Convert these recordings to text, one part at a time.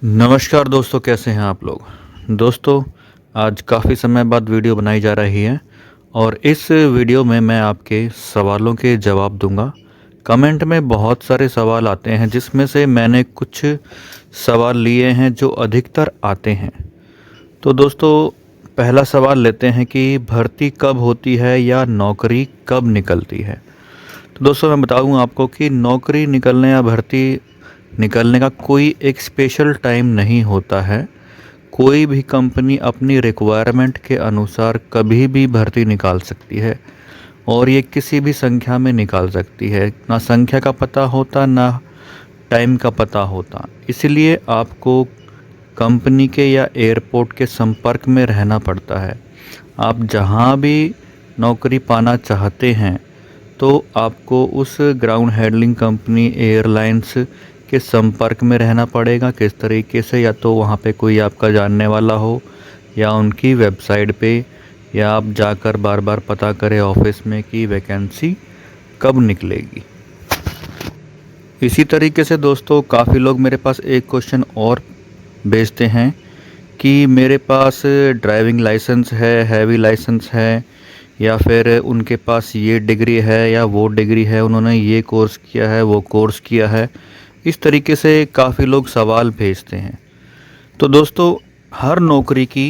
नमस्कार दोस्तों, कैसे हैं आप लोग। दोस्तों, आज काफ़ी समय बाद वीडियो बनाई जा रही है और इस वीडियो में मैं आपके सवालों के जवाब दूंगा। कमेंट में बहुत सारे सवाल आते हैं जिसमें से मैंने कुछ सवाल लिए हैं जो अधिकतर आते हैं। तो दोस्तों, पहला सवाल लेते हैं कि भर्ती कब होती है या नौकरी कब निकलती है। तो दोस्तों, मैं बताऊँ आपको कि नौकरी निकलने या भर्ती निकलने का कोई एक स्पेशल टाइम नहीं होता है। कोई भी कंपनी अपनी रिक्वायरमेंट के अनुसार कभी भी भर्ती निकाल सकती है और ये किसी भी संख्या में निकाल सकती है। ना संख्या का पता होता, ना टाइम का पता होता। इसलिए आपको कंपनी के या एयरपोर्ट के संपर्क में रहना पड़ता है। आप जहाँ भी नौकरी पाना चाहते हैं तो आपको उस ग्राउंड हैंडलिंग कंपनी, एयरलाइंस के संपर्क में रहना पड़ेगा। किस तरीके से, या तो वहाँ पे कोई आपका जानने वाला हो या उनकी वेबसाइट पे, या आप जाकर बार बार पता करें ऑफिस में कि वैकेंसी कब निकलेगी। इसी तरीके से दोस्तों, काफ़ी लोग मेरे पास एक क्वेश्चन और भेजते हैं कि मेरे पास ड्राइविंग लाइसेंस है, हैवी लाइसेंस है, या फिर उनके पास ये डिग्री है या वो डिग्री है, उन्होंने ये कोर्स किया है, वो कोर्स किया है। इस तरीके से काफ़ी लोग सवाल भेजते हैं। तो दोस्तों, हर नौकरी की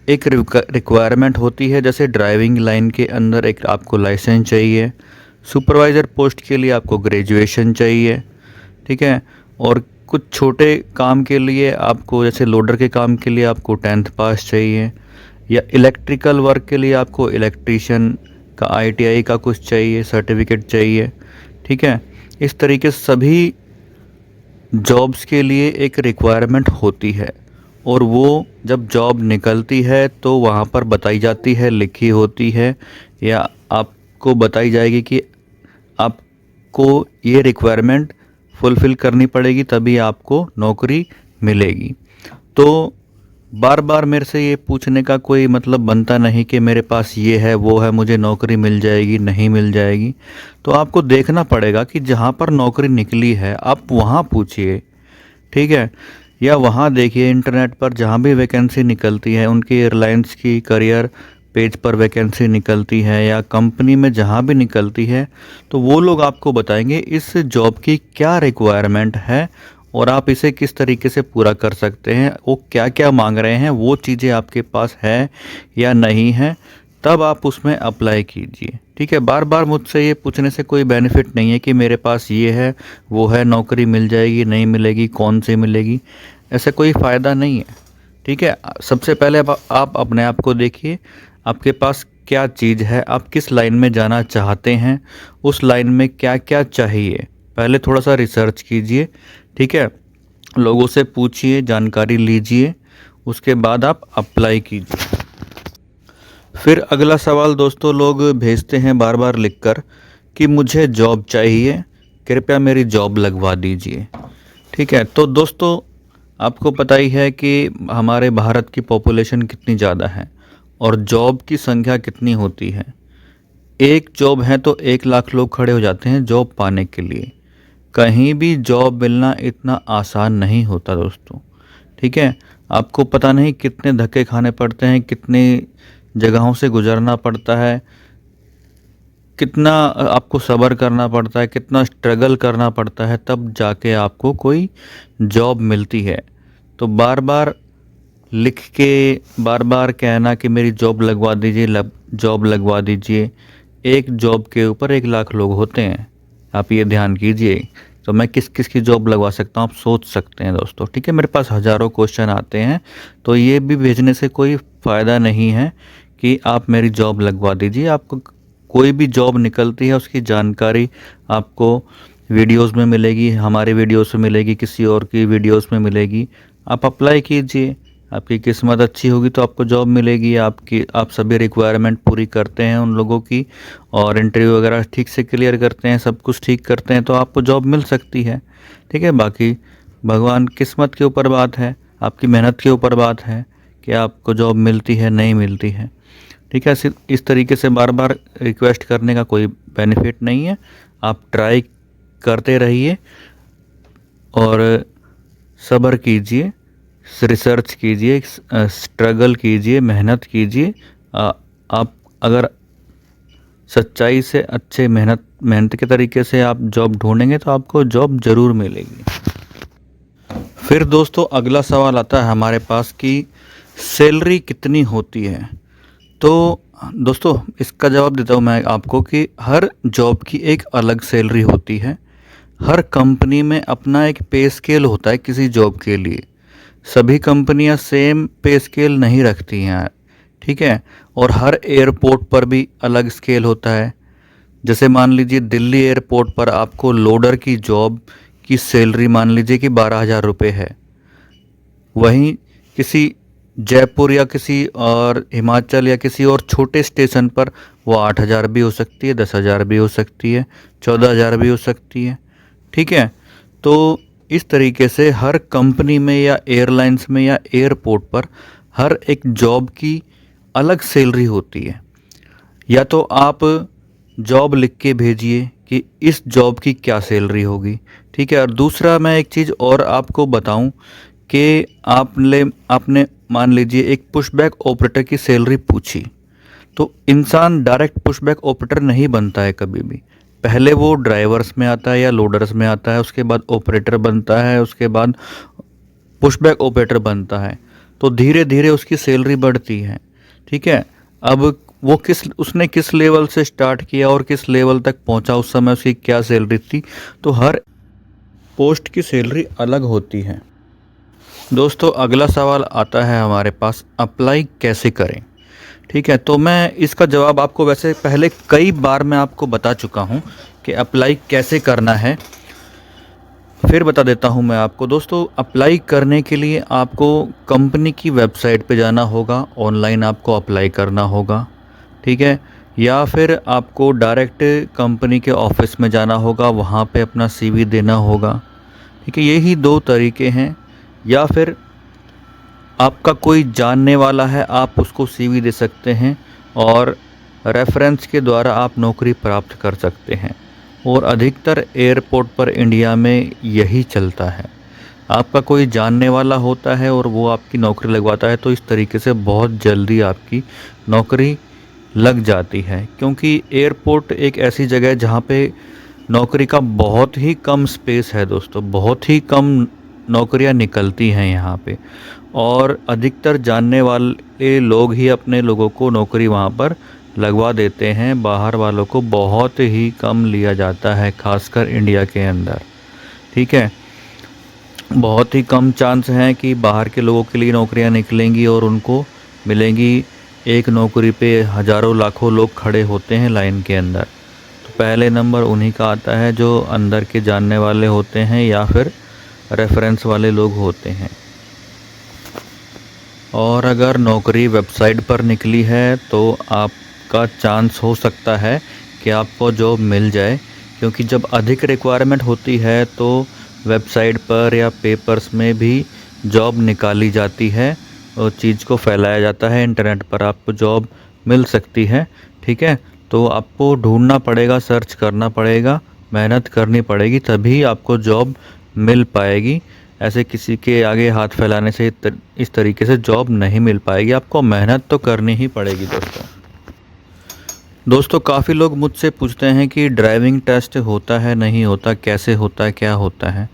एक रिक्वायरमेंट होती है। जैसे ड्राइविंग लाइन के अंदर एक आपको लाइसेंस चाहिए, सुपरवाइज़र पोस्ट के लिए आपको ग्रेजुएशन चाहिए, ठीक है। और कुछ छोटे काम के लिए आपको, जैसे लोडर के काम के लिए आपको 10th पास चाहिए, या इलेक्ट्रिकल वर्क के लिए आपको इलेक्ट्रीशियन का ITI का कुछ चाहिए, सर्टिफिकेट चाहिए, ठीक है। इस तरीके से सभी जॉब्स के लिए एक रिक्वायरमेंट होती है और वो जब जॉब निकलती है तो वहाँ पर बताई जाती है, लिखी होती है, या आपको बताई जाएगी कि आपको ये रिक्वायरमेंट फुलफ़िल करनी पड़ेगी, तभी आपको नौकरी मिलेगी। तो बार बार मेरे से ये पूछने का कोई मतलब बनता नहीं कि मेरे पास ये है, वो है, मुझे नौकरी मिल जाएगी, नहीं मिल जाएगी। तो आपको देखना पड़ेगा कि जहाँ पर नौकरी निकली है आप वहाँ पूछिए, ठीक है। या वहाँ देखिए इंटरनेट पर, जहाँ भी वैकेंसी निकलती है, उनकी एयरलाइंस की करियर पेज पर वैकेंसी निकलती है या कंपनी में जहाँ भी निकलती है, तो वो लोग आपको बताएंगे इस जॉब की क्या रिक्वायरमेंट है और आप इसे किस तरीके से पूरा कर सकते हैं, वो क्या क्या मांग रहे हैं, वो चीज़ें आपके पास है या नहीं है, तब आप उसमें अप्लाई कीजिए, ठीक है। बार बार मुझसे ये पूछने से कोई बेनिफिट नहीं है कि मेरे पास ये है, वो है, नौकरी मिल जाएगी, नहीं मिलेगी, कौन सी मिलेगी, ऐसा कोई फ़ायदा नहीं है, ठीक है। सबसे पहले आप अपने आप को देखिए, आपके पास क्या चीज़ है, आप किस लाइन में जाना चाहते हैं, उस लाइन में क्या क्या चाहिए, पहले थोड़ा सा रिसर्च कीजिए, ठीक है। लोगों से पूछिए, जानकारी लीजिए, उसके बाद आप अप्लाई कीजिए। फिर अगला सवाल दोस्तों लोग भेजते हैं बार बार लिखकर कि मुझे जॉब चाहिए, कृपया मेरी जॉब लगवा दीजिए, ठीक है। तो दोस्तों, आपको पता ही है कि हमारे भारत की पॉपुलेशन कितनी ज़्यादा है और जॉब की संख्या कितनी होती है। एक जॉब है तो 1 लाख लोग खड़े हो जाते हैं जॉब पाने के लिए। कहीं भी जॉब मिलना इतना आसान नहीं होता दोस्तों, ठीक है। आपको पता नहीं कितने धक्के खाने पड़ते हैं, कितने जगहों से गुजरना पड़ता है, कितना आपको सब्र करना पड़ता है, कितना स्ट्रगल करना पड़ता है, तब जाके आपको कोई जॉब मिलती है। तो बार बार लिख के बार बार कहना कि मेरी जॉब लगवा दीजिए, जॉब लगवा दीजिए, एक जॉब के ऊपर 1 लाख लोग होते हैं, आप ये ध्यान कीजिए। तो मैं किस किस की जॉब लगवा सकता हूँ, आप सोच सकते हैं दोस्तों, ठीक है। मेरे पास हज़ारों क्वेश्चन आते हैं, तो ये भी भेजने से कोई फ़ायदा नहीं है कि आप मेरी जॉब लगवा दीजिए। आपको कोई भी जॉब निकलती है उसकी जानकारी आपको वीडियोस में मिलेगी, हमारी वीडियोस में मिलेगी, किसी और की वीडियोस में मिलेगी। आप अप्लाई कीजिए, आपकी किस्मत अच्छी होगी तो आपको जॉब मिलेगी। आप सभी रिक्वायरमेंट पूरी करते हैं उन लोगों की, और इंटरव्यू वगैरह ठीक से क्लियर करते हैं, सब कुछ ठीक करते हैं, तो आपको जॉब मिल सकती है, ठीक है। बाकी भगवान, किस्मत के ऊपर बात है, आपकी मेहनत के ऊपर बात है कि आपको जॉब मिलती है, नहीं मिलती है, ठीक है। इस तरीके से बार बार रिक्वेस्ट करने का कोई बेनिफिट नहीं है। आप ट्राई करते रहिए और सब्र कीजिए, रिसर्च कीजिए, स्ट्रगल कीजिए, मेहनत कीजिए। आप अगर सच्चाई से अच्छे मेहनत के तरीके से आप जॉब ढूंढेंगे तो आपको जॉब ज़रूर मिलेगी। फिर दोस्तों अगला सवाल आता है हमारे पास कि सैलरी कितनी होती है। तो दोस्तों इसका जवाब देता हूँ मैं आपको कि हर जॉब की एक अलग सैलरी होती है। हर कंपनी में अपना एक पे स्केल होता है किसी जॉब के लिए। सभी कंपनियां सेम पे स्केल नहीं रखती हैं, ठीक है। और हर एयरपोर्ट पर भी अलग स्केल होता है। जैसे मान लीजिए दिल्ली एयरपोर्ट पर आपको लोडर की जॉब की सैलरी मान लीजिए कि 12,000 रुपये है। वहीं किसी जयपुर या किसी और हिमाचल या किसी और छोटे स्टेशन पर वो 8,000 भी हो सकती है, 10,000 भी हो सकती है, 14,000 भी हो सकती है, ठीक है। तो इस तरीके से हर कंपनी में या एयरलाइंस में या एयरपोर्ट पर हर एक जॉब की अलग सैलरी होती है। या तो आप जॉब लिख के भेजिए कि इस जॉब की क्या सैलरी होगी, ठीक है। और दूसरा मैं एक चीज़ और आपको बताऊं कि आपने मान लीजिए एक पुशबैक ऑपरेटर की सैलरी पूछी, तो इंसान डायरेक्ट पुशबैक ऑपरेटर नहीं बनता है कभी भी। पहले वो ड्राइवर्स में आता है या लोडर्स में आता है, उसके बाद ऑपरेटर बनता है, उसके बाद पुशबैक ऑपरेटर बनता है। तो धीरे धीरे उसकी सैलरी बढ़ती है, ठीक है। अब वो उसने किस लेवल से स्टार्ट किया और किस लेवल तक पहुंचा, उस समय उसकी क्या सैलरी थी, तो हर पोस्ट की सैलरी अलग होती है। दोस्तों अगला सवाल आता है हमारे पास, अप्लाई कैसे करें, ठीक है। तो मैं इसका जवाब आपको वैसे पहले कई बार मैं आपको बता चुका हूं कि अप्लाई कैसे करना है, फिर बता देता हूं मैं आपको। दोस्तों अप्लाई करने के लिए आपको कंपनी की वेबसाइट पे जाना होगा, ऑनलाइन आपको अप्लाई करना होगा, ठीक है। या फिर आपको डायरेक्ट कंपनी के ऑफिस में जाना होगा, वहाँ पे अपना सीवी देना होगा, ठीक है। यही दो तरीके हैं। या फिर आपका कोई जानने वाला है, आप उसको सीवी दे सकते हैं और रेफरेंस के द्वारा आप नौकरी प्राप्त कर सकते हैं। और अधिकतर एयरपोर्ट पर इंडिया में यही चलता है। आपका कोई जानने वाला होता है और वो आपकी नौकरी लगवाता है, तो इस तरीके से बहुत जल्दी आपकी नौकरी लग जाती है। क्योंकि एयरपोर्ट एक ऐसी जगह है जहाँ पे नौकरी का बहुत ही कम स्पेस है दोस्तों, बहुत ही कम नौकरियाँ निकलती हैं यहाँ पे। और अधिकतर जानने वाले लोग ही अपने लोगों को नौकरी वहाँ पर लगवा देते हैं, बाहर वालों को बहुत ही कम लिया जाता है, खासकर इंडिया के अंदर, ठीक है। बहुत ही कम चांस हैं कि बाहर के लोगों के लिए नौकरियां निकलेंगी और उनको मिलेंगी। एक नौकरी पे हज़ारों लाखों लोग खड़े होते हैं लाइन के अंदर, तो पहले नंबर उन्हीं का आता है जो अंदर के जानने वाले होते हैं या फिर रेफरेंस वाले लोग होते हैं। और अगर नौकरी वेबसाइट पर निकली है तो आपका चांस हो सकता है कि आपको जॉब मिल जाए, क्योंकि जब अधिक रिक्वायरमेंट होती है तो वेबसाइट पर या पेपर्स में भी जॉब निकाली जाती है और चीज़ को फैलाया जाता है। इंटरनेट पर आपको जॉब मिल सकती है, ठीक है। तो आपको ढूंढना पड़ेगा, सर्च करना पड़ेगा, मेहनत करनी पड़ेगी, तभी आपको जॉब मिल पाएगी। ऐसे किसी के आगे हाथ फैलाने से इस तरीके से जॉब नहीं मिल पाएगी। आपको मेहनत तो करनी ही पड़ेगी दोस्तों काफ़ी लोग मुझसे पूछते हैं कि ड्राइविंग टेस्ट होता है, नहीं होता, कैसे होता है, क्या होता है।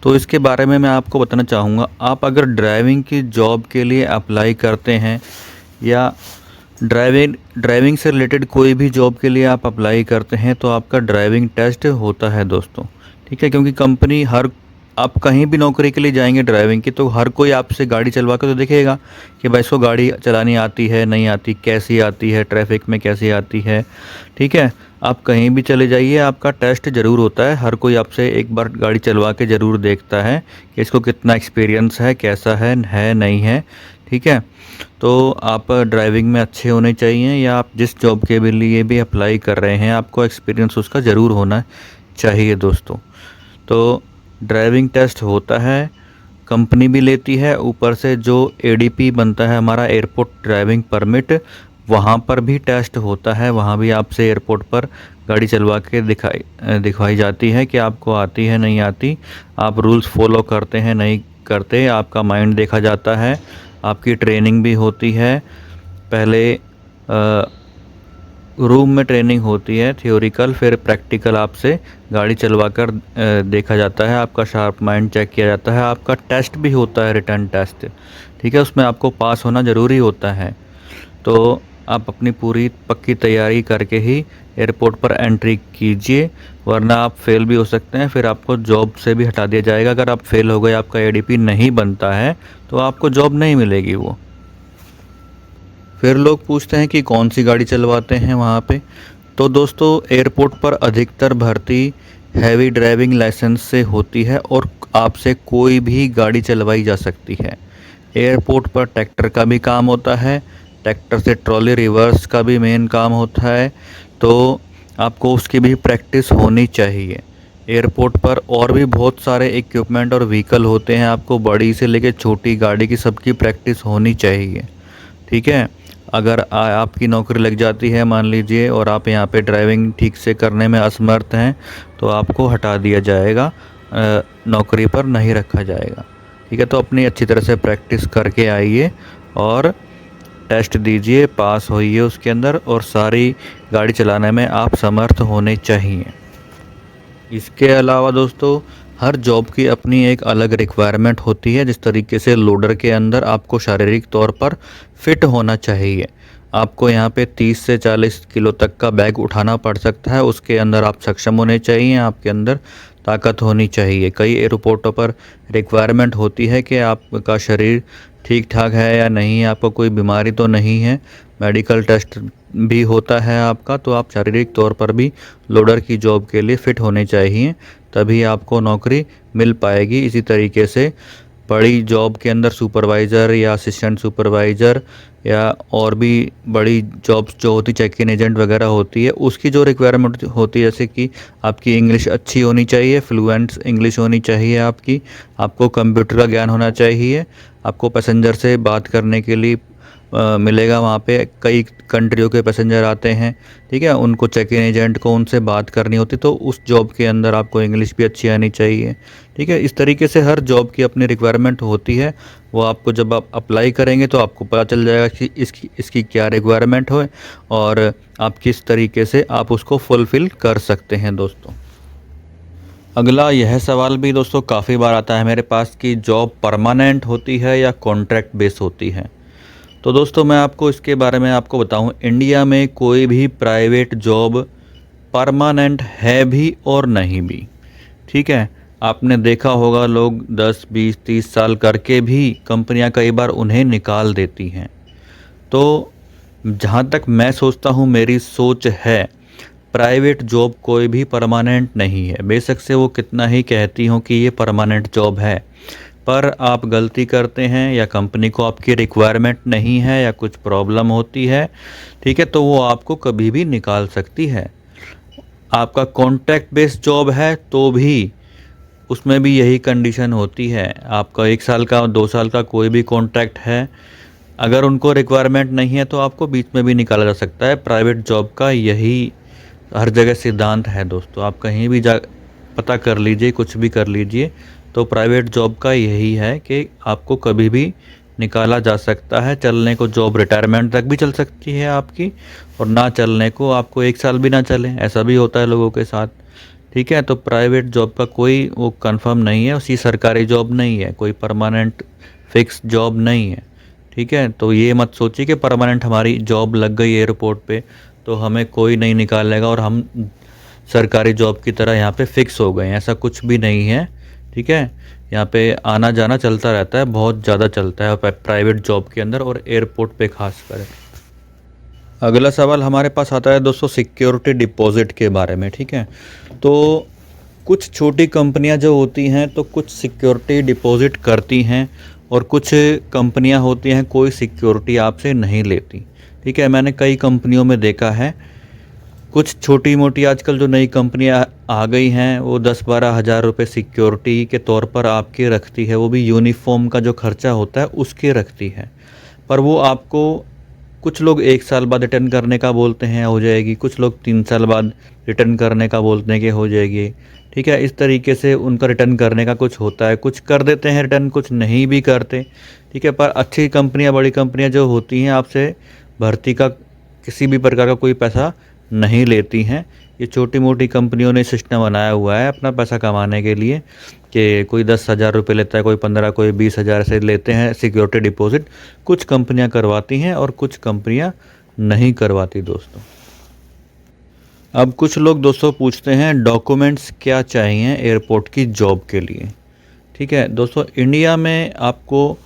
तो इसके बारे में मैं आपको बताना चाहूँगा। आप अगर ड्राइविंग की जॉब के लिए अप्लाई करते हैं या ड्राइविंग से रिलेटेड कोई भी जॉब के लिए आप अप्लाई करते हैं, तो आपका ड्राइविंग टेस्ट होता है दोस्तों, ठीक है। क्योंकि कंपनी आप कहीं भी नौकरी के लिए जाएंगे ड्राइविंग की, तो हर कोई आपसे गाड़ी चलवा के तो देखेगा कि भाई इसको गाड़ी चलानी आती है, नहीं आती, कैसी आती है, ट्रैफिक में कैसी आती है, ठीक है। आप कहीं भी चले जाइए, आपका टेस्ट ज़रूर होता है। हर कोई आपसे एक बार गाड़ी चलवा के ज़रूर देखता है कि इसको कितना एक्सपीरियंस है, कैसा है नहीं है, ठीक है। तो आप ड्राइविंग में अच्छे होने चाहिए, या आप जिस जॉब के लिए भी अप्लाई कर रहे हैं आपको एक्सपीरियंस उसका ज़रूर होना चाहिए दोस्तों। तो ड्राइविंग टेस्ट होता है, कंपनी भी लेती है, ऊपर से जो एडीपी बनता है हमारा एयरपोर्ट ड्राइविंग परमिट, वहाँ पर भी टेस्ट होता है। वहाँ भी आपसे एयरपोर्ट पर गाड़ी चलवा के दिखाई जाती है कि आपको आती है नहीं आती, आप रूल्स फॉलो करते हैं नहीं करते आपका माइंड देखा जाता है, आपकी ट्रेनिंग भी होती है। पहले रूम में ट्रेनिंग होती है थियोरिकल, फिर प्रैक्टिकल आपसे गाड़ी चलवा कर देखा जाता है, आपका शार्प माइंड चेक किया जाता है, आपका टेस्ट भी होता है, रिटर्न टेस्ट, ठीक है। उसमें आपको पास होना ज़रूरी होता है। तो आप अपनी पूरी पक्की तैयारी करके ही एयरपोर्ट पर एंट्री कीजिए, वरना आप फेल भी हो सकते हैं, फिर आपको जॉब से भी हटा दिया जाएगा। अगर आप फेल हो गए, आपका एडीपी नहीं बनता है, तो आपको जॉब नहीं मिलेगी वो। फिर लोग पूछते हैं कि कौन सी गाड़ी चलवाते हैं वहाँ पे। तो दोस्तों, एयरपोर्ट पर अधिकतर भर्ती हैवी ड्राइविंग लाइसेंस से होती है और आपसे कोई भी गाड़ी चलवाई जा सकती है। एयरपोर्ट पर ट्रैक्टर का भी काम होता है, ट्रैक्टर से ट्रॉली रिवर्स का भी मेन काम होता है, तो आपको उसकी भी प्रैक्टिस होनी चाहिए। एयरपोर्ट पर और भी बहुत सारे इक्विपमेंट और व्हीकल होते हैं, आपको बड़ी से लेकर छोटी गाड़ी की सबकी प्रैक्टिस होनी चाहिए, ठीक है। अगर आपकी नौकरी लग जाती है मान लीजिए, और आप यहाँ पे ड्राइविंग ठीक से करने में असमर्थ हैं, तो आपको हटा दिया जाएगा, नौकरी पर नहीं रखा जाएगा, ठीक है। तो अपनी अच्छी तरह से प्रैक्टिस करके आइए और टेस्ट दीजिए, पास होइए उसके अंदर, और सारी गाड़ी चलाने में आप समर्थ होने चाहिए। इसके अलावा दोस्तों, हर जॉब की अपनी एक अलग रिक्वायरमेंट होती है। जिस तरीके से लोडर के अंदर आपको शारीरिक तौर पर फिट होना चाहिए, आपको यहाँ पे 30 से 40 किलो तक का बैग उठाना पड़ सकता है, उसके अंदर आप सक्षम होने चाहिए, आपके अंदर ताकत होनी चाहिए। कई एयरपोर्टों पर रिक्वायरमेंट होती है कि आपका शरीर ठीक ठाक है या नहीं, आपको कोई बीमारी तो नहीं है, मेडिकल टेस्ट भी होता है आपका, तो आप शारीरिक तौर पर भी लोडर की जॉब के लिए फ़िट होने चाहिए, तभी आपको नौकरी मिल पाएगी। इसी तरीके से बड़ी जॉब के अंदर सुपरवाइज़र या असिस्टेंट सुपरवाइज़र या और भी बड़ी जॉब्स जो होती, चेक इन एजेंट वगैरह होती है, उसकी जो रिक्वायरमेंट होती है, जैसे कि आपकी इंग्लिश अच्छी होनी चाहिए, फ्लुएंट इंग्लिश होनी चाहिए आपकी, आपको कंप्यूटर का ज्ञान होना चाहिए, आपको पैसेंजर से बात करने के लिए मिलेगा। वहाँ पे कई कंट्रियों के पैसेंजर आते हैं, ठीक है, उनको चेक इन एजेंट को उनसे बात करनी होती, तो उस जॉब के अंदर आपको इंग्लिश भी अच्छी आनी चाहिए, ठीक है। इस तरीके से हर जॉब की अपनी रिक्वायरमेंट होती है, वो आपको जब आप अप्लाई करेंगे तो आपको पता चल जाएगा कि इसकी क्या रिक्वायरमेंट हो और आप किस तरीके से आप उसको फुलफ़िल कर सकते हैं दोस्तों। अगला यह सवाल भी दोस्तों काफ़ी बार आता है मेरे पास कि जॉब परमानेंट होती है या कॉन्ट्रैक्ट बेस होती है। तो दोस्तों, मैं आपको इसके बारे में आपको बताऊं, इंडिया में कोई भी प्राइवेट जॉब परमानेंट है भी और नहीं भी, ठीक है। आपने देखा होगा लोग 10, 20, 30 साल करके भी कंपनियां कई बार उन्हें निकाल देती हैं। तो जहां तक मैं सोचता हूं, मेरी सोच है, प्राइवेट जॉब कोई भी परमानेंट नहीं है। बेशक से वो कितना ही कहती हो कि ये परमानेंट जॉब है, पर आप गलती करते हैं या कंपनी को आपकी रिक्वायरमेंट नहीं है या कुछ प्रॉब्लम होती है, ठीक है, तो वो आपको कभी भी निकाल सकती है। आपका कॉन्ट्रैक्ट बेस्ड जॉब है तो भी उसमें भी यही कंडीशन होती है। आपका 1 साल का 2 साल का कोई भी कॉन्ट्रैक्ट है, अगर उनको रिक्वायरमेंट नहीं है तो आपको बीच में भी निकाला जा सकता है। प्राइवेट जॉब का यही हर जगह सिद्धांत है दोस्तों, आप कहीं भी जा पता कर लीजिए, कुछ भी कर लीजिए, तो प्राइवेट जॉब का यही है कि आपको कभी भी निकाला जा सकता है। चलने को जॉब रिटायरमेंट तक भी चल सकती है आपकी, और ना चलने को आपको 1 साल भी ना चले, ऐसा भी होता है लोगों के साथ, ठीक है। तो प्राइवेट जॉब का कोई वो कंफर्म नहीं है, उसी सरकारी जॉब नहीं है, कोई परमानेंट फिक्स जॉब नहीं है, ठीक है। तो ये मत सोचिए कि परमानेंट हमारी जॉब लग गई एयरपोर्ट पे तो हमें कोई नहीं निकालेगा और हम सरकारी जॉब की तरह यहाँ पे फिक्स हो गए, ऐसा कुछ भी नहीं है, ठीक है। यहाँ पे आना जाना चलता रहता है, बहुत ज़्यादा चलता है प्राइवेट जॉब के अंदर, और एयरपोर्ट पे खास कर। अगला सवाल हमारे पास आता है दोस्तों सिक्योरिटी डिपॉजिट के बारे में, ठीक है। तो कुछ छोटी कंपनियां जो होती हैं तो कुछ सिक्योरिटी डिपॉजिट करती हैं, और कुछ कंपनियां होती हैं कोई सिक्योरिटी आपसे नहीं लेती, ठीक है। मैंने कई कंपनियों में देखा है, कुछ छोटी मोटी आजकल जो नई कंपनियां आ गई हैं वो 10-12 हज़ार रुपये सिक्योरिटी के तौर पर आपके रखती है, वो भी यूनिफॉर्म का जो खर्चा होता है उसके रखती है, पर वो आपको कुछ लोग 1 साल बाद रिटर्न करने का बोलते हैं हो जाएगी, कुछ लोग 3 साल बाद रिटर्न करने का बोलते हैं कि हो जाएगी। ठीक है, इस तरीके से उनका रिटर्न करने का कुछ होता है, कुछ कर देते हैं रिटर्न, कुछ नहीं भी करते। ठीक है, पर अच्छी कंपनियां, बड़ी कंपनियां जो होती हैं आपसे भर्ती का किसी भी प्रकार का कोई पैसा नहीं लेती हैं। ये छोटी मोटी कंपनियों ने सिस्टम बनाया हुआ है अपना पैसा कमाने के लिए कि कोई 10,000 रुपये लेता है, कोई 15, कोई 20,000 से लेते हैं सिक्योरिटी डिपॉजिट। कुछ कंपनियां करवाती हैं और कुछ कंपनियां नहीं करवाती दोस्तों। अब कुछ लोग दोस्तों पूछते हैं डॉक्यूमेंट्स क्या चाहिए एयरपोर्ट की जॉब के लिए। ठीक है दोस्तों, इंडिया में आपको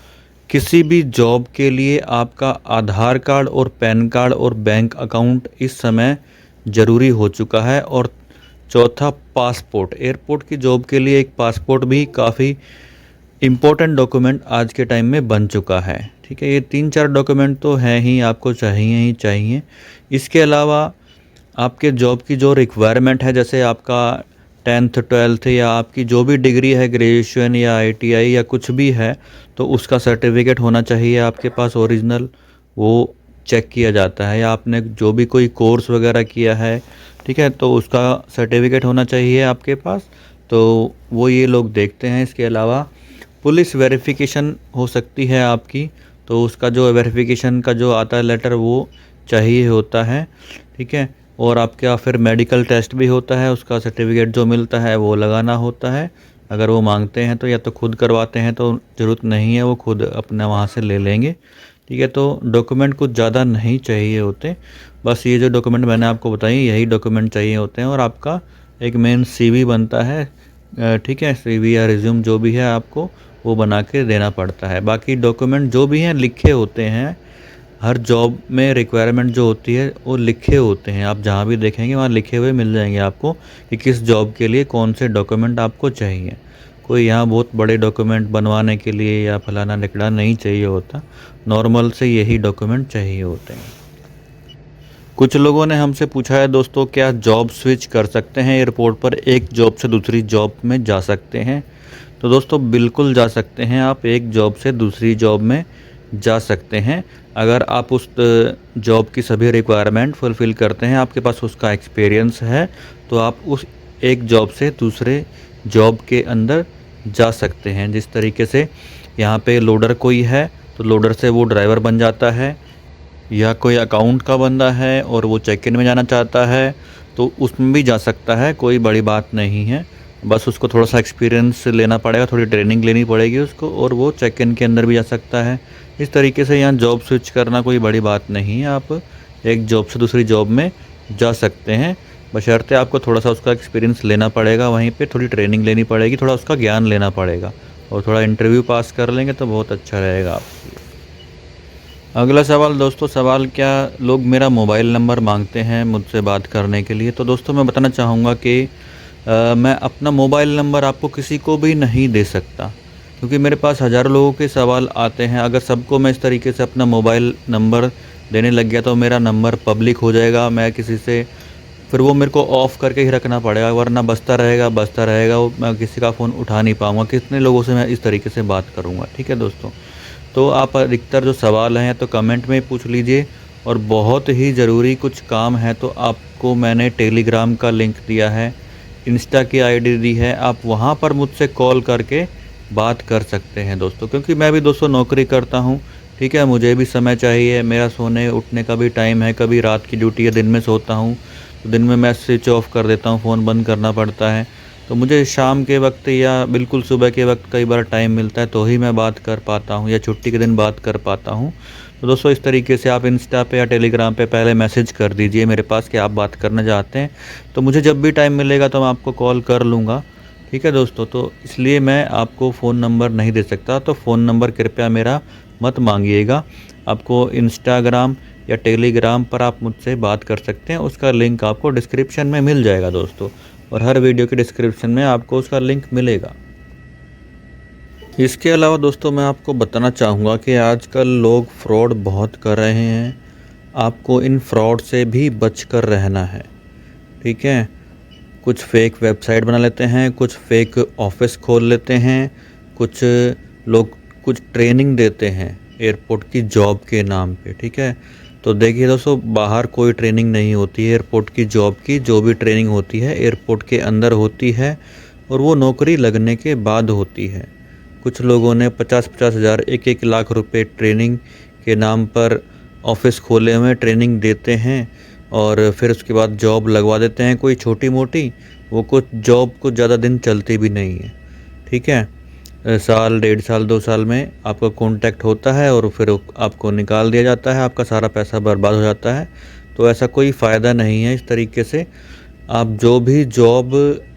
किसी भी जॉब के लिए आपका आधार कार्ड और पैन कार्ड और बैंक अकाउंट इस समय ज़रूरी हो चुका है। और चौथा, पासपोर्ट। एयरपोर्ट की जॉब के लिए एक पासपोर्ट भी काफ़ी इम्पोर्टेंट डॉक्यूमेंट आज के टाइम में बन चुका है। ठीक है, ये 3-4 डॉक्यूमेंट तो हैं ही, आपको चाहिए ही चाहिए। इसके अलावा आपके जॉब की जो रिक्वायरमेंट है, जैसे आपका 10th 12th या आपकी जो भी डिग्री है, ग्रेजुएशन या ITI या कुछ भी है, तो उसका सर्टिफिकेट होना चाहिए आपके पास ओरिजिनल, वो चेक किया जाता है। या आपने जो भी कोई कोर्स वगैरह किया है, ठीक है, तो उसका सर्टिफिकेट होना चाहिए आपके पास, तो वो ये लोग देखते हैं। इसके अलावा पुलिस वेरिफिकेशन हो सकती है आपकी, तो उसका जो वेरिफिकेशन का जो आता है लेटर वो चाहिए होता है। ठीक है, और आपका फिर मेडिकल टेस्ट भी होता है, उसका सर्टिफिकेट जो मिलता है वो लगाना होता है। अगर वो मांगते हैं तो या तो खुद करवाते हैं तो ज़रूरत नहीं है, वो खुद अपना वहाँ से ले लेंगे। ठीक है, तो डॉक्यूमेंट कुछ ज़्यादा नहीं चाहिए होते, बस ये जो डॉक्यूमेंट मैंने आपको बताई यही डॉक्यूमेंट चाहिए होते हैं। और आपका एक मेन CV बनता है। ठीक है, CV या रिज्यूम जो भी है आपको वो बना के देना पड़ता है। बाकी डॉक्यूमेंट जो भी हैं लिखे होते हैं, हर जॉब में रिक्वायरमेंट जो होती है वो लिखे होते हैं। आप जहाँ भी देखेंगे वहाँ लिखे हुए मिल जाएंगे आपको कि किस जॉब के लिए कौन से डॉक्यूमेंट आपको चाहिए। कोई यहाँ बहुत बड़े डॉक्यूमेंट बनवाने के लिए या फलाना ढिकड़ा नहीं चाहिए होता, नॉर्मल से यही डॉक्यूमेंट चाहिए होते हैं। कुछ लोगों ने हमसे पूछा है दोस्तों, क्या जॉब स्विच कर सकते हैं एयरपोर्ट पर, एक जॉब से दूसरी जॉब में जा सकते हैं? तो दोस्तों बिल्कुल जा सकते हैं, आप एक जॉब से दूसरी जॉब में जा सकते हैं। अगर आप उस जॉब की सभी रिक्वायरमेंट फुलफ़िल करते हैं, आपके पास उसका एक्सपीरियंस है, तो आप उस एक जॉब से दूसरे जॉब के अंदर जा सकते हैं। जिस तरीके से यहाँ पे लोडर कोई है तो लोडर से वो ड्राइवर बन जाता है, या कोई अकाउंट का बंदा है और वो चेक इन में जाना चाहता है तो उसमें भी जा सकता है, कोई बड़ी बात नहीं है। बस उसको थोड़ा सा एक्सपीरियंस लेना पड़ेगा, थोड़ी ट्रेनिंग लेनी पड़ेगी उसको, और वो चेक इन के अंदर भी जा सकता है। इस तरीके से यहाँ जॉब स्विच करना कोई बड़ी बात नहीं है, आप एक जॉब से दूसरी जॉब में जा सकते हैं, बशर्ते आपको थोड़ा सा उसका एक्सपीरियंस लेना पड़ेगा, वहीं पे थोड़ी ट्रेनिंग लेनी पड़ेगी, थोड़ा उसका ज्ञान लेना पड़ेगा, और थोड़ा इंटरव्यू पास कर लेंगे तो बहुत अच्छा रहेगा आपके लिए। अगला सवाल दोस्तों, सवाल क्या लोग मेरा मोबाइल नंबर मांगते हैं मुझसे बात करने के लिए। तो दोस्तों मैं बताना चाहूँगा कि मैं अपना मोबाइल नंबर आपको किसी को भी नहीं दे सकता, क्योंकि मेरे पास हज़ारों लोगों के सवाल आते हैं। अगर सबको मैं इस तरीके से अपना मोबाइल नंबर देने लग गया तो मेरा नंबर पब्लिक हो जाएगा, मैं किसी से फिर वो मेरे को ऑफ़ करके ही रखना पड़ेगा, वरना बजता रहेगा वो, मैं किसी का फ़ोन उठा नहीं पाऊँगा। कितने लोगों से मैं इस तरीके से बात करूँगा। ठीक है दोस्तों, तो आप अधिकतर जो सवाल हैं तो कमेंट में पूछ लीजिए, और बहुत ही ज़रूरी कुछ काम है तो आपको मैंने टेलीग्राम का लिंक दिया है, इंस्टा की ID दी है, आप वहाँ पर मुझसे कॉल करके बात कर सकते हैं दोस्तों। क्योंकि मैं भी दोस्तों नौकरी करता हूँ, ठीक है, मुझे भी समय चाहिए, मेरा सोने उठने का भी टाइम है, कभी रात की ड्यूटी है, दिन में सोता हूँ, तो दिन में मैं स्विच ऑफ कर देता हूँ, फ़ोन बंद करना पड़ता है। तो मुझे शाम के वक्त या बिल्कुल सुबह के वक्त कई बार टाइम मिलता है तो ही मैं बात कर पाता हूँ, या छुट्टी के दिन बात कर पाता हूँ। तो दोस्तों इस तरीके से आप इंस्टा पे या टेलीग्राम पे पहले मैसेज कर दीजिए मेरे पास कि आप बात करना चाहते हैं, तो मुझे जब भी टाइम मिलेगा तो मैं आपको कॉल कर लूँगा। ठीक है दोस्तों, तो इसलिए मैं आपको फ़ोन नंबर नहीं दे सकता, तो फ़ोन नंबर कृपया मेरा मत मांगिएगा। आपको इंस्टाग्राम या टेलीग्राम पर आप मुझसे बात कर सकते हैं, उसका लिंक आपको डिस्क्रिप्शन में मिल जाएगा दोस्तों, और हर वीडियो के डिस्क्रिप्शन में आपको उसका लिंक मिलेगा। इसके अलावा दोस्तों मैं आपको बताना चाहूँगा कि आजकल लोग फ्रॉड बहुत कर रहे हैं, आपको इन फ्रॉड से भी बच कर रहना है। ठीक है, कुछ फेक वेबसाइट बना लेते हैं, कुछ फेक ऑफिस खोल लेते हैं, कुछ लोग कुछ ट्रेनिंग देते हैं एयरपोर्ट की जॉब के नाम पे। ठीक है, तो देखिए दोस्तों, बाहर कोई ट्रेनिंग नहीं होती है एयरपोर्ट की जॉब की। जो भी ट्रेनिंग होती है एयरपोर्ट के अंदर होती है और वो नौकरी लगने के बाद होती है। कुछ लोगों ने 50-50 हज़ार, 1-1 लाख रुपए ट्रेनिंग के नाम पर ऑफिस खोले हुए ट्रेनिंग देते हैं और फिर उसके बाद जॉब लगवा देते हैं कोई छोटी मोटी। वो कुछ जॉब कुछ ज़्यादा दिन चलती भी नहीं है, ठीक है। साल, 1.5 साल, 2 साल में आपका कॉन्टैक्ट होता है और फिर आपको निकाल दिया जाता है, आपका सारा पैसा बर्बाद हो जाता है। तो ऐसा कोई फ़ायदा नहीं है। इस तरीके से आप जो भी जॉब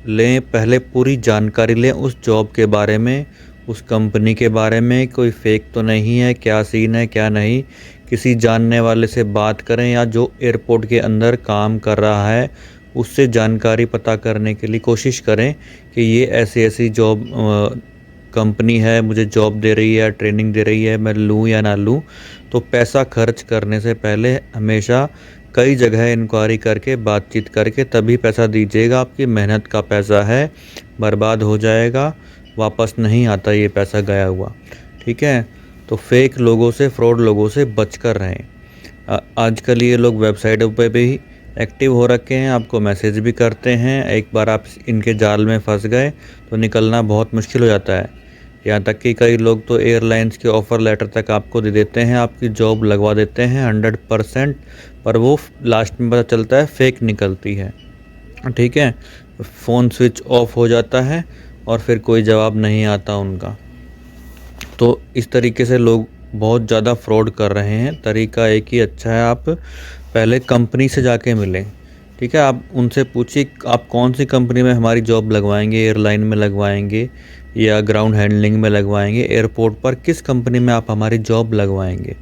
लें, पहले पूरी जानकारी लें उस जॉब के बारे में, उस कंपनी के बारे में, कोई फेक तो नहीं है, क्या सीन है क्या नहीं। किसी जानने वाले से बात करें या जो एयरपोर्ट के अंदर काम कर रहा है उससे जानकारी पता करने के लिए कोशिश करें कि ये ऐसी ऐसी जॉब कंपनी है, मुझे जॉब दे रही है, ट्रेनिंग दे रही है, मैं लूँ या ना लूँ। तो पैसा खर्च करने से पहले हमेशा कई जगह इंक्वायरी करके, बातचीत करके तभी पैसा दीजिएगा। आपकी मेहनत का पैसा है, बर्बाद हो जाएगा, वापस नहीं आता ये पैसा गया हुआ, ठीक है। तो फेक लोगों से, फ्रॉड लोगों से बच कर रहें। आजकल ये लोग वेबसाइटों पे भी एक्टिव हो रखे हैं, आपको मैसेज भी करते हैं। एक बार आप इनके जाल में फंस गए तो निकलना बहुत मुश्किल हो जाता है। यहाँ तक कि कई लोग तो एयरलाइंस के ऑफ़र लेटर तक आपको दे देते हैं, आपकी जॉब लगवा देते हैं 100%, पर वो लास्ट में पता चलता है फेक निकलती है, ठीक है। फ़ोन स्विच ऑफ हो जाता है और फिर कोई जवाब नहीं आता उनका। तो इस तरीके से लोग बहुत ज़्यादा फ्रॉड कर रहे हैं। तरीका एक ही अच्छा है, आप पहले कंपनी से जाके मिलें, ठीक है। आप उनसे पूछिए आप कौन सी कंपनी में हमारी जॉब लगवाएंगे, एयरलाइन में लगवाएंगे या ग्राउंड हैंडलिंग में लगवाएंगे, एयरपोर्ट पर किस कंपनी में आप हमारी जॉब लगवाएंगे,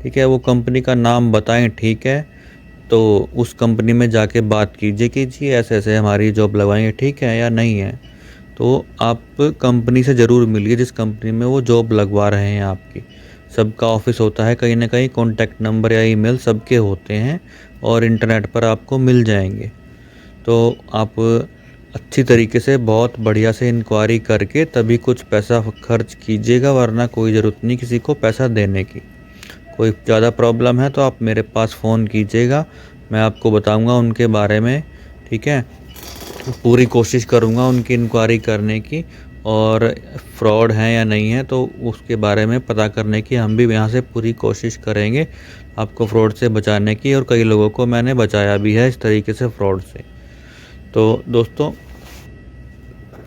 ठीक है। वो कंपनी का नाम बताएं, ठीक है। तो उस कंपनी में जाके बात कीजिए कि जी ऐसे ऐसे हमारी जॉब लगवाएंगे, ठीक है या नहीं है। तो आप कंपनी से ज़रूर मिलिए जिस कंपनी में वो जॉब लगवा रहे हैं आपकी। सबका ऑफिस होता है कहीं ना कहीं, कॉन्टैक्ट नंबर या ईमेल सबके होते हैं और इंटरनेट पर आपको मिल जाएंगे। तो आप अच्छी तरीके से, बहुत बढ़िया से इंक्वायरी करके तभी कुछ पैसा खर्च कीजिएगा, वरना कोई ज़रूरत नहीं किसी को पैसा देने की। कोई ज़्यादा प्रॉब्लम है तो आप मेरे पास फ़ोन कीजिएगा, मैं आपको बताऊंगा उनके बारे में, ठीक है। पूरी कोशिश करूंगा उनकी इंक्वायरी करने की और फ्रॉड है या नहीं है तो उसके बारे में पता करने की हम भी यहाँ से पूरी कोशिश करेंगे आपको फ्रॉड से बचाने की। और कई लोगों को मैंने बचाया भी है इस तरीके से फ्रॉड से। तो दोस्तों,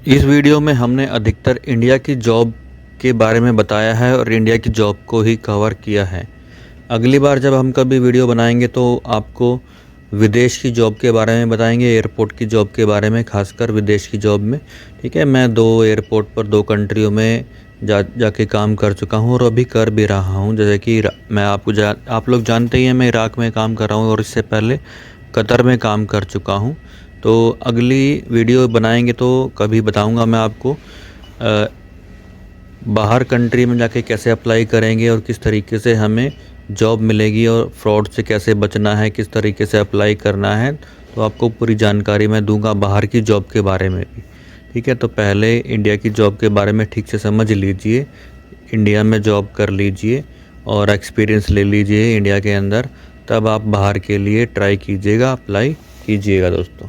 इस वीडियो में हमने अधिकतर इंडिया की जॉब के बारे में बताया है और इंडिया की जॉब को ही कवर किया है। अगली बार जब हम कभी वीडियो बनाएंगे तो आपको विदेश की जॉब के बारे में बताएंगे, एयरपोर्ट की जॉब के बारे में, खासकर विदेश की जॉब में, ठीक है। मैं 2 एयरपोर्ट पर 2 कंट्रियों में जाके काम कर चुका हूँ और अभी कर भी रहा हूँ। जैसे कि मैं आप लोग जानते ही हैं मैं इराक में काम कर रहा हूँ और इससे पहले कतर में काम कर चुका हूँ। तो अगली वीडियो बनाएंगे तो कभी बताऊँगा मैं आपको बाहर कंट्री में जाके कैसे अप्लाई करेंगे और किस तरीके से हमें जॉब मिलेगी और फ्रॉड से कैसे बचना है, किस तरीके से अप्लाई करना है। तो आपको पूरी जानकारी मैं दूंगा बाहर की जॉब के बारे में भी, ठीक है। तो पहले इंडिया की जॉब के बारे में ठीक से समझ लीजिए, इंडिया में जॉब कर लीजिए और एक्सपीरियंस ले लीजिए इंडिया के अंदर, तब आप बाहर के लिए ट्राई कीजिएगा, अप्लाई कीजिएगा दोस्तों।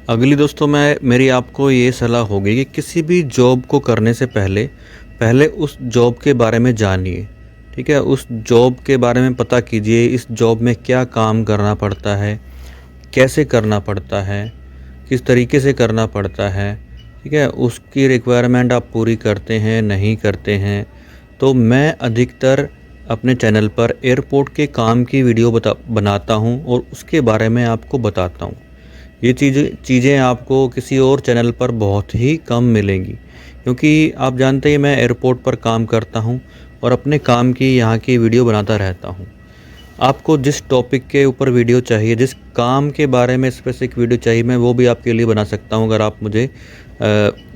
अगली दोस्तों, मेरी आपको ये सलाह होगी कि किसी भी जॉब को करने से पहले उस जॉब के बारे में जानिए, ठीक है। उस जॉब के बारे में पता कीजिए, इस जॉब में क्या काम करना पड़ता है, कैसे करना पड़ता है, किस तरीके से करना पड़ता है, ठीक है। उसकी रिक्वायरमेंट आप पूरी करते हैं नहीं करते हैं। तो मैं अधिकतर अपने चैनल पर एयरपोर्ट के काम की वीडियो बनाता हूं और उसके बारे में आपको बताता हूं। ये चीज़ें आपको किसी और चैनल पर बहुत ही कम मिलेंगी, क्योंकि आप जानते हैं मैं एयरपोर्ट पर काम करता हूं और अपने काम की यहाँ की वीडियो बनाता रहता हूँ। आपको जिस टॉपिक के ऊपर वीडियो चाहिए, जिस काम के बारे में स्पेसिफिक वीडियो चाहिए, मैं वो भी आपके लिए बना सकता हूँ। अगर आप मुझे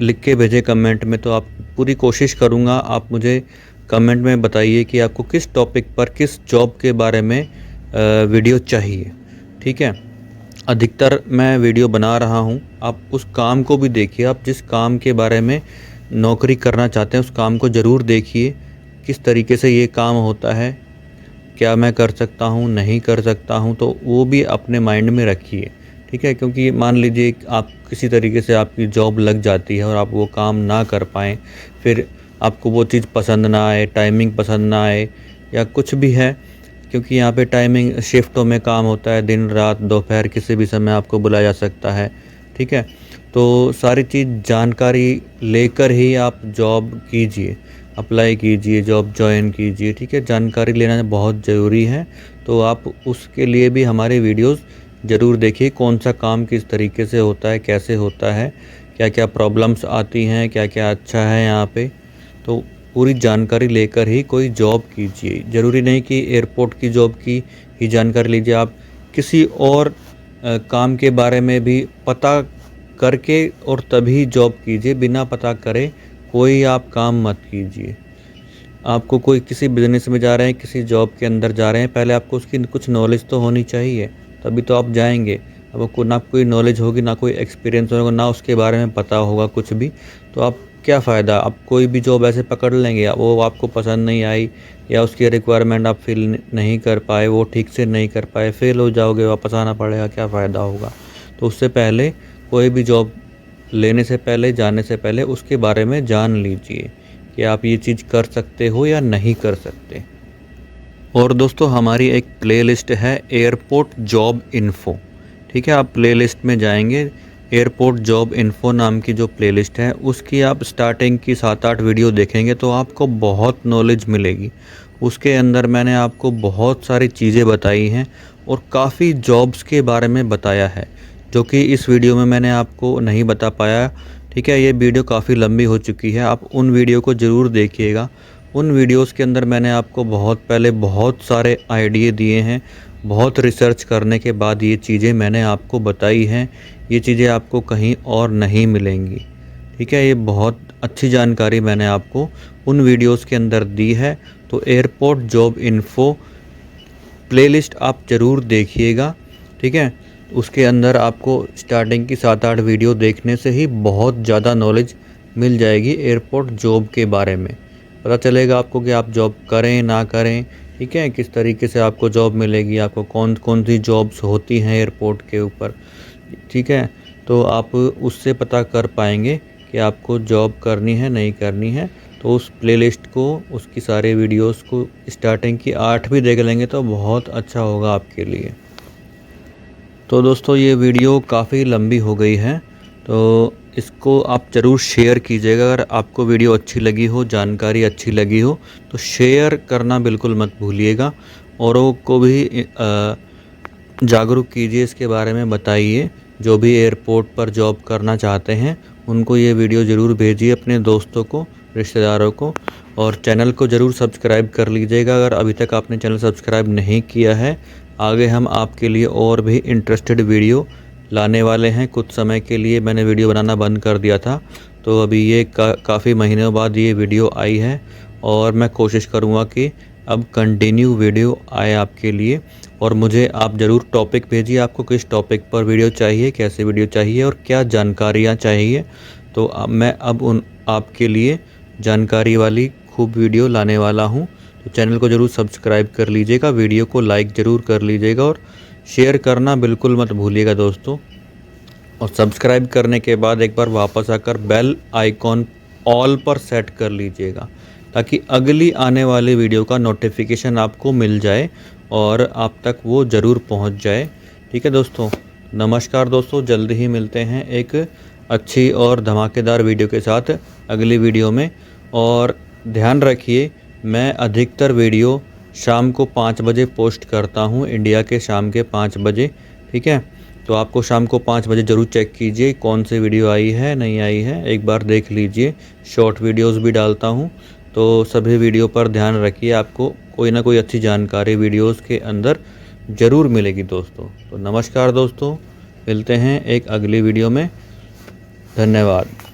लिख के भेजें कमेंट में तो आप पूरी कोशिश करूँगा। आप मुझे कमेंट में बताइए कि आपको किस टॉपिक पर, किस जॉब के बारे में वीडियो चाहिए, ठीक है। अधिकतर मैं वीडियो बना रहा हूँ, आप उस काम को भी देखिए। आप जिस काम के बारे में नौकरी करना चाहते हैं उस काम को ज़रूर देखिए, किस तरीके से ये काम होता है, क्या मैं कर सकता हूँ, नहीं कर सकता हूँ, तो वो भी अपने माइंड में रखिए, ठीक है। क्योंकि मान लीजिए आप किसी तरीके से आपकी जॉब लग जाती है और आप वो काम ना कर पाएँ, फिर आपको वो चीज़ पसंद ना आए, टाइमिंग पसंद ना आए या कुछ भी है, क्योंकि यहाँ पे टाइमिंग शिफ्टों में काम होता है, दिन रात दोपहर किसी भी समय आपको बुलाया जा सकता है, ठीक है। तो सारी चीज़ जानकारी लेकर ही आप जॉब कीजिए, अप्लाई कीजिए, जॉब जॉइन कीजिए, ठीक है। जानकारी लेना बहुत ज़रूरी है, तो आप उसके लिए भी हमारे वीडियोस ज़रूर देखिए, कौन सा काम किस तरीके से होता है, कैसे होता है, क्या क्या प्रॉब्लम्स आती हैं, क्या क्या अच्छा है यहाँ पे। तो पूरी जानकारी लेकर ही कोई जॉब कीजिए। ज़रूरी नहीं कि एयरपोर्ट की जॉब की ही जानकारी लीजिए, आप किसी और काम के बारे में भी पता करके और तभी जॉब कीजिए। बिना पता करे कोई आप काम मत कीजिए। आपको कोई किसी बिज़नेस में जा रहे हैं, किसी जॉब के अंदर जा रहे हैं, पहले आपको उसकी कुछ नॉलेज तो होनी चाहिए, तभी तो आप जाएँगे। अब आपको ना कोई नॉलेज होगी, ना कोई एक्सपीरियंस होगा, ना उसके बारे में पता होगा कुछ भी, तो आप क्या फ़ायदा। आप कोई भी जॉब ऐसे पकड़ लेंगे, वो आपको पसंद नहीं आई या उसकी रिक्वायरमेंट आप फिल नहीं कर पाए, वो ठीक से नहीं कर पाए, फ़ेल हो जाओगे, वापस आना पड़ेगा, क्या फ़ायदा होगा। तो उससे पहले कोई भी जॉब लेने से पहले, जाने से पहले उसके बारे में जान लीजिए कि आप ये चीज़ कर सकते हो या नहीं कर सकते। और दोस्तों हमारी एक प्लेलिस्ट है एयरपोर्ट जॉब इन्फो, ठीक है। आप प्लेलिस्ट में जाएंगे, एयरपोर्ट जॉब इन्फो नाम की जो प्लेलिस्ट है उसकी आप स्टार्टिंग की 7-8 वीडियो देखेंगे तो आपको बहुत नॉलेज मिलेगी। उसके अंदर मैंने आपको बहुत सारी चीज़ें बताई हैं और काफ़ी जॉब्स के बारे में बताया है, जो कि इस वीडियो में मैंने आपको नहीं बता पाया, ठीक है। ये वीडियो काफ़ी लंबी हो चुकी है, आप उन वीडियो को ज़रूर देखिएगा। उन वीडियोस के अंदर मैंने आपको बहुत पहले बहुत सारे आइडिया दिए हैं, बहुत रिसर्च करने के बाद ये चीज़ें मैंने आपको बताई हैं। ये चीज़ें आपको कहीं और नहीं मिलेंगी, ठीक है। ये बहुत अच्छी जानकारी मैंने आपको उन वीडियोस के अंदर दी है। तो एयरपोर्ट जॉब इन्फो प्लेलिस्ट आप ज़रूर देखिएगा, ठीक है। उसके अंदर आपको स्टार्टिंग की 7-8 वीडियो देखने से ही बहुत ज़्यादा नॉलेज मिल जाएगी एयरपोर्ट जॉब के बारे में। पता चलेगा आपको कि आप जॉब करें ना करें, ठीक है, किस तरीके से आपको जॉब मिलेगी, आपको कौन कौन सी जॉब्स होती हैं एयरपोर्ट के ऊपर, ठीक है। तो आप उससे पता कर पाएंगे कि आपको जॉब करनी है नहीं करनी है। तो उस प्लेलिस्ट को, उसकी सारे वीडियोस को स्टार्टिंग की 8 भी देख लेंगे तो बहुत अच्छा होगा आपके लिए। तो दोस्तों ये वीडियो काफ़ी लंबी हो गई है, तो इसको आप ज़रूर शेयर कीजिएगा। अगर आपको वीडियो अच्छी लगी हो, जानकारी अच्छी लगी हो, तो शेयर करना बिल्कुल मत भूलिएगा। औरों को भी जागरूक कीजिए, इसके बारे में बताइए। जो भी एयरपोर्ट पर जॉब करना चाहते हैं उनको ये वीडियो ज़रूर भेजिए, अपने दोस्तों को, रिश्तेदारों को। और चैनल को ज़रूर सब्सक्राइब कर लीजिएगा अगर अभी तक आपने चैनल सब्सक्राइब नहीं किया है। आगे हम आपके लिए और भी इंटरेस्टेड वीडियो लाने वाले हैं। कुछ समय के लिए मैंने वीडियो बनाना बंद कर दिया था, तो अभी ये काफ़ी महीनों बाद ये वीडियो आई है और मैं कोशिश करूँगा कि अब कंटिन्यू वीडियो आए आपके लिए। और मुझे आप ज़रूर टॉपिक भेजिए, आपको किस टॉपिक पर वीडियो चाहिए, कैसे वीडियो चाहिए और क्या जानकारियाँ चाहिए। तो अब मैं उन आपके लिए जानकारी वाली खूब वीडियो लाने वाला हूँ। तो चैनल को ज़रूर सब्सक्राइब कर लीजिएगा, वीडियो को लाइक ज़रूर कर लीजिएगा और शेयर करना बिल्कुल मत भूलिएगा दोस्तों। और सब्सक्राइब करने के बाद एक बार वापस आकर बेल आइकॉन ऑल पर सेट कर लीजिएगा, ताकि अगली आने वाली वीडियो का नोटिफिकेशन आपको मिल जाए और आप तक वो ज़रूर पहुंच जाए, ठीक है दोस्तों। नमस्कार दोस्तों, जल्दी ही मिलते हैं एक अच्छी और धमाकेदार वीडियो के साथ अगली वीडियो में। और ध्यान रखिए, मैं अधिकतर वीडियो शाम को 5 बजे पोस्ट करता हूँ, इंडिया के शाम के 5 बजे, ठीक है। तो आपको शाम को 5 बजे ज़रूर चेक कीजिए कौन सी वीडियो आई है नहीं आई है, एक बार देख लीजिए। शॉर्ट वीडियोस भी डालता हूँ, तो सभी वीडियो पर ध्यान रखिए, आपको कोई ना कोई अच्छी जानकारी वीडियोस के अंदर ज़रूर मिलेगी दोस्तों। तो नमस्कार दोस्तों, मिलते हैं एक अगली वीडियो में। धन्यवाद।